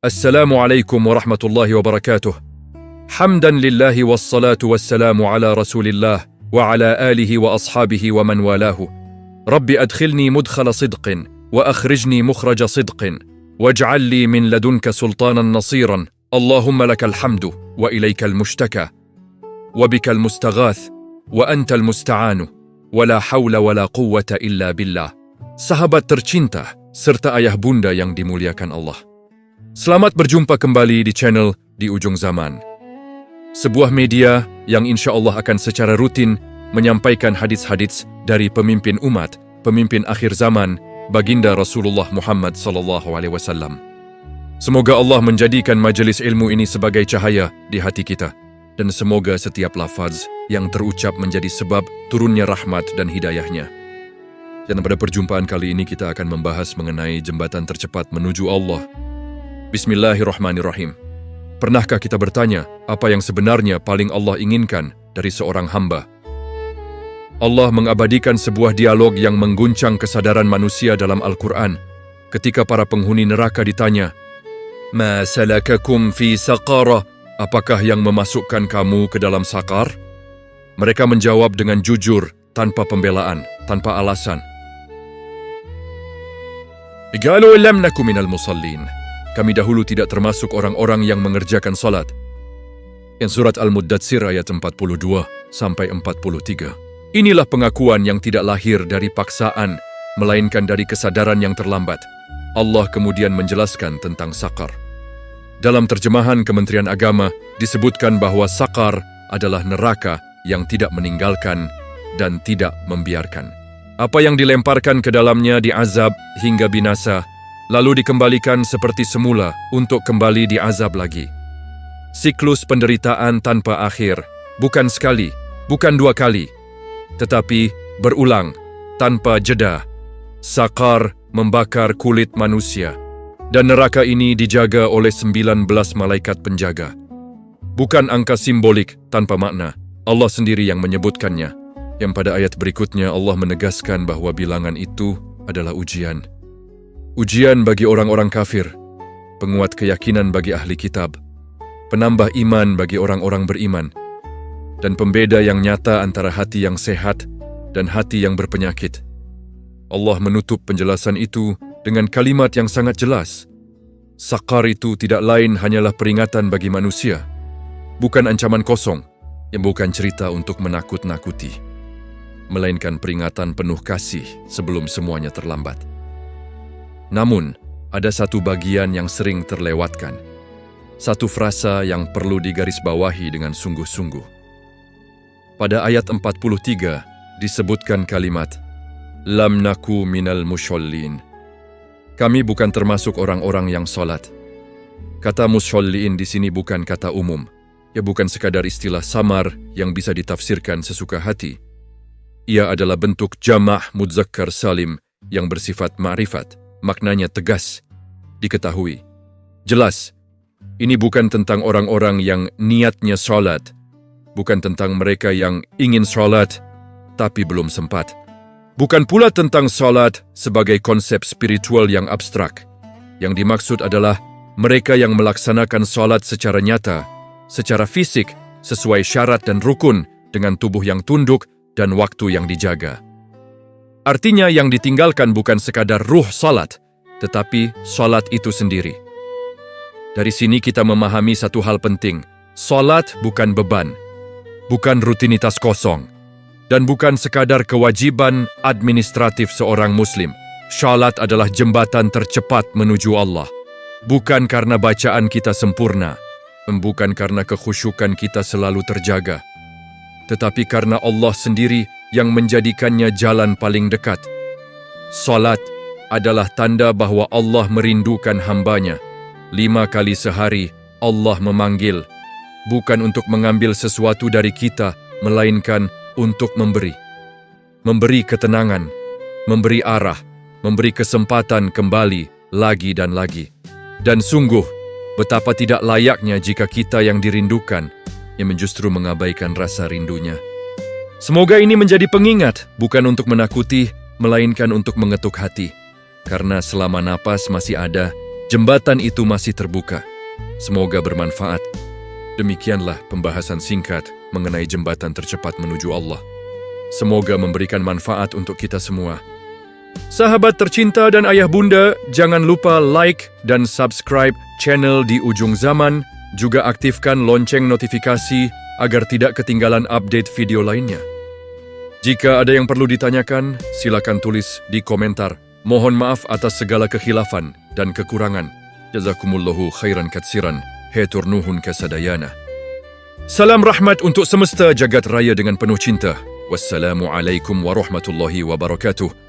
السلام عليكم ورحمة الله وبركاته. حمدا لله والصلاة والسلام على رسول الله وعلى آله وأصحابه ومن والاه. رب أدخلني مدخل صدق وأخرجني مخرج صدق واجعل لي من لدنك سلطانا نصيرا. اللهم لك الحمد وإليك المشتكى وبك المستغاث وأنت المستعان ولا حول ولا قوة إلا بالله. Sahabat tercinta serta ayah bunda yang dimuliakan Allah. Selamat berjumpa kembali di channel Di Ujung Zaman. Sebuah media yang insya Allah akan secara rutin menyampaikan hadits-hadits dari pemimpin umat, pemimpin akhir zaman, baginda Rasulullah Muhammad SAW. Semoga Allah menjadikan majelis ilmu ini sebagai cahaya di hati kita. Dan semoga setiap lafaz yang terucap menjadi sebab turunnya rahmat dan hidayahnya. Dan pada perjumpaan kali ini kita akan membahas mengenai jembatan tercepat menuju Allah. Bismillahirrahmanirrahim. Pernahkah kita bertanya apa yang sebenarnya paling Allah inginkan dari seorang hamba? Allah mengabadikan sebuah dialog yang mengguncang kesadaran manusia dalam Al-Quran ketika para penghuni neraka ditanya, "Ma salakakum fi saqara?" Apakah yang memasukkan kamu ke dalam sakar? Mereka menjawab dengan jujur, tanpa pembelaan, tanpa alasan. Qalu lam naku minal musallin. Kami dahulu tidak termasuk orang-orang yang mengerjakan salat. Yang surat Al-Muddatsir ayat 42 sampai 43. Inilah pengakuan yang tidak lahir dari paksaan, melainkan dari kesadaran yang terlambat. Allah kemudian menjelaskan tentang sakar. Dalam terjemahan Kementerian Agama disebutkan bahwa sakar adalah neraka yang tidak meninggalkan dan tidak membiarkan. Apa yang dilemparkan ke dalamnya diazab hingga binasa, lalu dikembalikan seperti semula untuk kembali diazab lagi. Siklus penderitaan tanpa akhir, bukan sekali, bukan dua kali, tetapi berulang, tanpa jeda. Sakar membakar kulit manusia. Dan neraka ini dijaga oleh 19 malaikat penjaga. Bukan angka simbolik tanpa makna. Allah sendiri yang menyebutkannya. Yang pada ayat berikutnya Allah menegaskan bahwa bilangan itu adalah ujian. Ujian bagi orang-orang kafir, penguat keyakinan bagi ahli kitab, penambah iman bagi orang-orang beriman, dan pembeda yang nyata antara hati yang sehat dan hati yang berpenyakit. Allah menutup penjelasan itu dengan kalimat yang sangat jelas. Sakar itu tidak lain hanyalah peringatan bagi manusia, bukan ancaman kosong yang bukan cerita untuk menakut-nakuti, melainkan peringatan penuh kasih sebelum semuanya terlambat. Namun, ada satu bagian yang sering terlewatkan, satu frasa yang perlu digarisbawahi dengan sungguh-sungguh. Pada ayat 43 disebutkan kalimat, "Lam naku minal mushallin." Kami bukan termasuk orang-orang yang salat. Kata mushallin di sini bukan kata umum. Ya bukan sekadar istilah samar yang bisa ditafsirkan sesuka hati. Ia adalah bentuk jama' mudzakkar salim yang bersifat ma'rifat. Maknanya tegas, diketahui. Jelas, ini bukan tentang orang-orang yang niatnya salat. Bukan tentang mereka yang ingin salat, tapi belum sempat. Bukan pula tentang salat sebagai konsep spiritual yang abstrak. Yang dimaksud adalah mereka yang melaksanakan salat secara nyata, secara fisik, sesuai syarat dan rukun, dengan tubuh yang tunduk dan waktu yang dijaga. Artinya yang ditinggalkan bukan sekadar ruh salat, tetapi salat itu sendiri. Dari sini kita memahami satu hal penting. Salat bukan beban, bukan rutinitas kosong, dan bukan sekadar kewajiban administratif seorang muslim. Salat adalah jembatan tercepat menuju Allah. Bukan karena bacaan kita sempurna, bukan karena kekhusyukan kita selalu terjaga, tetapi karena Allah sendiri yang menjadikannya jalan paling dekat. Salat adalah tanda bahwa Allah merindukan hambanya. 5 kali sehari Allah memanggil, bukan untuk mengambil sesuatu dari kita, melainkan untuk memberi. Memberi ketenangan, memberi arah, memberi kesempatan kembali lagi dan lagi. Dan sungguh, betapa tidak layaknya jika kita yang dirindukan, yang justru mengabaikan rasa rindunya. Semoga ini menjadi pengingat, bukan untuk menakuti, melainkan untuk mengetuk hati. Karena selama napas masih ada, Jembatan itu masih terbuka. Semoga bermanfaat. Demikianlah pembahasan singkat mengenai jembatan tercepat menuju Allah. Semoga memberikan manfaat untuk kita semua. Sahabat tercinta dan ayah bunda, jangan lupa like dan subscribe channel Di Ujung Zaman, juga aktifkan lonceng notifikasi agar tidak ketinggalan update video lainnya. Jika ada yang perlu ditanyakan, silakan tulis di komentar. Mohon maaf atas segala kekhilafan dan kekurangan. Jazakumullahu khairan katsiran. Hatur nuhun kasadayana. Salam rahmat untuk semesta jagat raya dengan penuh cinta. Wassalamualaikum warahmatullahi wabarakatuh.